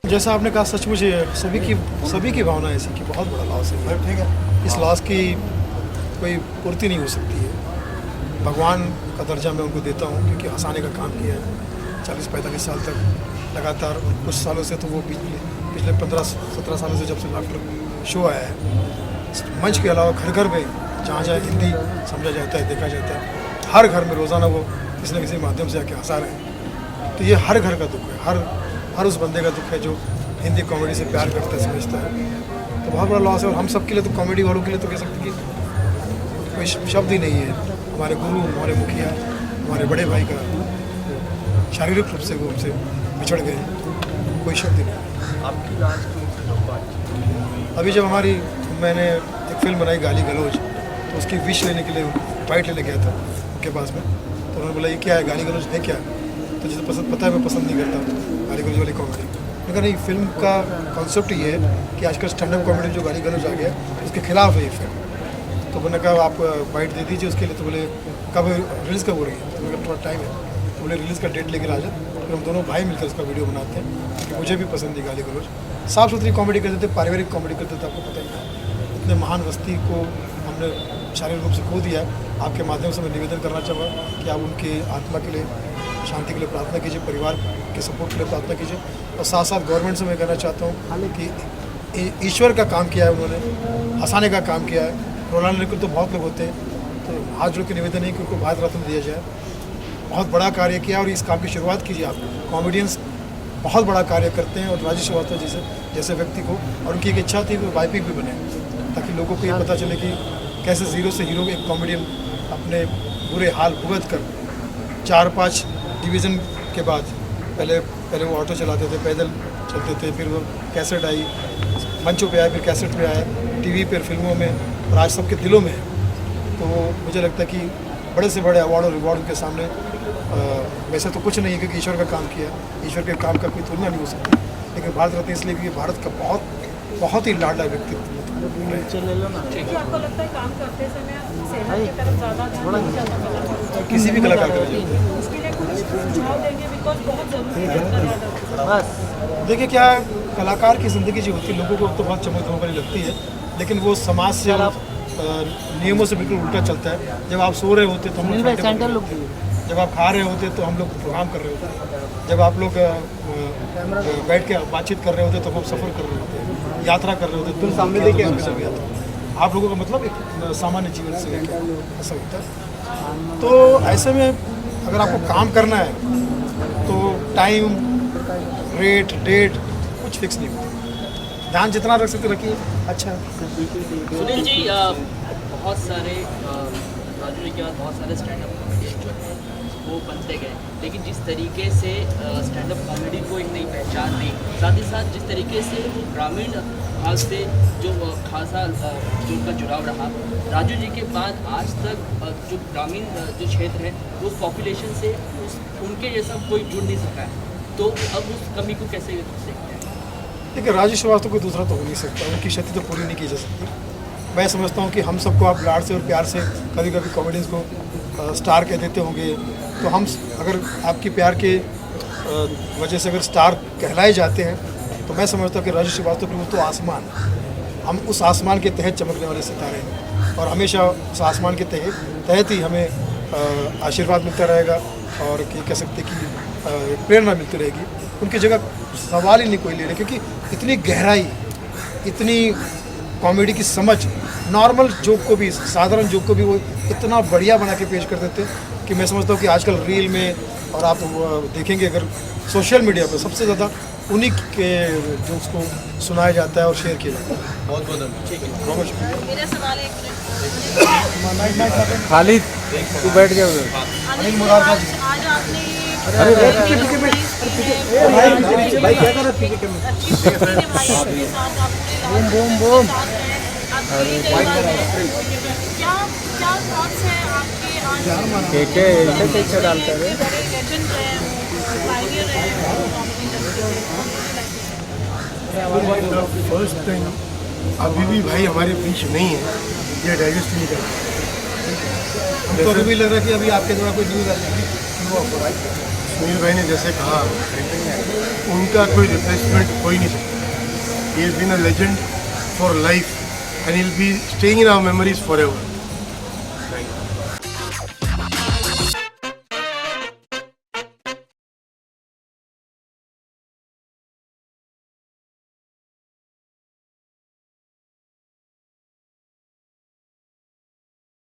जैसा आपने कहा सचमुच सभी की भावना ऐसी कि बहुत बड़ा लॉस है। ठीक है, इस लॉस की कोई पूर्ति नहीं हो सकती है। भगवान का दर्जा मैं उनको देता हूँ क्योंकि हंसाने का काम किया है 40-45 साल तक लगातार। कुछ सालों से तो वो पिछले 15-17 सालों से जब से लाफ्टर शो आया है, मंच के अलावा घर घर में जहाँ जहाँ हिंदी समझा जाता है, देखा जाता है, हर घर में रोज़ाना वो किसी न किसी माध्यम से आके हंसा रहे हैं। तो ये हर घर का दुख है, हर उस बंदे का दुख है जो हिंदी कॉमेडी से प्यार करता है, समझता है। तो बहुत बड़ा लॉस है। और हम सब के लिए तो, कॉमेडी वालों के लिए तो कह सकते कि कोई शब्द ही नहीं है। हमारे गुरु, हमारे मुखिया, हमारे बड़े भाई का शारीरिक रूप से वो हमसे बिछड़ गए, कोई शब्द ही नहीं। आपकी लास्ट उनसे जो बातचीत अभी जब मैंने एक फिल्म बनाई गाली गलौज, तो उसकी विश लेने के लिए फाइट लेने गया था उनके पास में। तो उन्होंने बोला ये क्या है, गाली गलौज है क्या? तो जिसे पता है मैं पसंद नहीं करता गाली गलौज वाली कॉमेडी। मैंने कहा नहीं, फिल्म का कॉन्सेप्ट ये है कि आजकल स्टैंड अप कॉमेडी जो गाली गलौज आ गया उसके खिलाफ है ये फिल्म। तो मैंने कहा आप बाइट दे दीजिए उसके लिए। तो बोले कब रिलीज़ कब हो रही है? तो मैंने कहा थोड़ा टाइम है। तो बोले रिलीज़ का डेट लेकर आ जाए, फिर हम दोनों भाई मिलकर उसका वीडियो बनाते हैं। मुझे भी पसंद है गाली गलौज, साफ़ सुथरी कॉमेडी करते थे, पारिवारिक कॉमेडी करते थे। आपको पता ही था इतने महान हस्ती को हमने शारीरिक रूप से खो दिया। आपके माध्यम से मैं निवेदन करना चाहूँगा कि आप उनके आत्मा के लिए, शांति के लिए प्रार्थना कीजिए, परिवार के सपोर्ट के लिए प्रार्थना कीजिए। और साथ साथ गवर्नमेंट से मैं कहना चाहता हूँ कि ईश्वर का काम किया है उन्होंने, हंसाने का काम किया है। रोलाना निकुल तो बहुत लोग होते हैं, तो हाथ जोड़ के निवेदन है कि उनको भारत रत्न दिया जाए। बहुत बड़ा कार्य किया और इस काम की शुरुआत कीजिए आप। कॉमेडियंस बहुत बड़ा कार्य करते हैं और राजू श्रीवास्तव जैसे व्यक्ति को, और उनकी एक इच्छा थी कि वो बायोपिक भी बने, ताकि लोगों को ये पता चले कि कैसे ज़ीरो से हीरो एक कॉमेडियन अपने बुरे हाल भुगत कर 4-5 डिवीज़न के बाद, पहले वो ऑटो चलाते थे, पैदल चलते थे, फिर वो कैसेट आई, मंचों पे आए, फिर कैसेट पे आए, टीवी पर, फिल्मों में, और आज सबके दिलों में है। तो मुझे लगता है कि बड़े से बड़े अवार्ड और रिवॉर्ड उनके सामने वैसे तो कुछ नहीं है, क्योंकि ईश्वर का काम किया, ईश्वर के काम का कोई तुलना नहीं हो सकती। लेकिन भारत रत्न इसलिए कि भारत का बहुत ही लाडला व्यक्तित्व। आपको लगता है काम करते समय सेना की तरफ ज़्यादा किसी भी कलाकार का उसके लिए कुछ सुझाव देंगे? बिकॉज बहुत ज़रूरी है। देखिए, क्या कलाकार की ज़िंदगी जो होती है, लोगों को तो बहुत चमक धमक वाली लगती है, लेकिन वो समाज से नियमों से बिल्कुल उल्टा चलता है। जब आप सो रहे होते तो हम लोग, जब आप खा रहे होते तो हम लोग प्रोग्राम कर रहे होते, जब आप लोग बैठ के बातचीत कर रहे होते तो हम सफ़र कर रहे होते, यात्रा कर रहे होते। तो सामने देखिए आप लोगों का मतलब एक सामान्य जीवन से ऐसा होता है। तो ऐसे में अगर आपको काम करना है तो टाइम, रेट, डेट कुछ फिक्स नहीं होता। ध्यान जितना रख सकते रखिए। अच्छा सुनील जी, बहुत सारे राजू जी के बाद बहुत सारे स्टैंड अप कॉमेडियन जो हैं वो बनते गए, लेकिन जिस तरीके से स्टैंड अप कॉमेडी को एक नई पहचान दी, साथ ही साथ जिस तरीके से ग्रामीण भाग से जो खासा जो उनका जुड़ाव रहा, राजू जी के बाद आज तक जो ग्रामीण जो क्षेत्र है उस पॉपुलेशन से उनके जैसा कोई जुड़ नहीं सका है। तो अब उस कमी को कैसे देखते हैं? देखिए, राजू श्रीवास्तव को दूसरा तो हो नहीं सकता, उनकी क्षति तो पूरी नहीं की जा सकती। मैं समझता हूँ कि हम सबको आप लाड से और प्यार से कभी कभी कॉमेडियंस को स्टार कह देते होंगे, तो हम अगर आपकी प्यार के वजह से अगर स्टार कहलाए जाते हैं, तो मैं समझता हूँ कि राजू श्रीवास्तव की वो तो आसमान, हम उस आसमान के तहत चमकने वाले सितारे हैं, और हमेशा उस आसमान के तहत ही हमें आशीर्वाद मिलता रहेगा और कह सकते कि प्रेरणा मिलती रहेगी। उनकी जगह सवाल ही नहीं कोई ले रहे, क्योंकि इतनी गहराई, इतनी कॉमेडी की समझ, नॉर्मल जोक को भी, साधारण जोक को भी वो इतना बढ़िया बना के पेश कर देते हैं कि मैं समझता हूँ कि आजकल रील में और आप देखेंगे अगर सोशल मीडिया पर सबसे ज़्यादा उन्हीं के जोक्स को सुनाया जाता है और शेयर किया जाता है। बहुत बहुत धन्यवाद। ठीक है, बहुत शुक्रिया। मेरा सवाल एक खालिद तू बैठ गया उधर। आज आपने भाई क्या कर रहा क्या थॉट्स हैं आपके? कैसे डालता है? लेजेंड है, पायनियर है फर्स्ट टाइम अभी भी भाई हमारे बीच नहीं है, ये डाइजेस्ट नहीं कर हमको अभी भी लग रहा है कि अभी आपके द्वारा कोई न्यूज़ आ जाएगी, वो आपको सुनील भाई ने जैसे कहा, उनका कोई रिप्लेसमेंट हो ही नहीं सकता. He has been a legend for life and he'll be staying in our memories forever.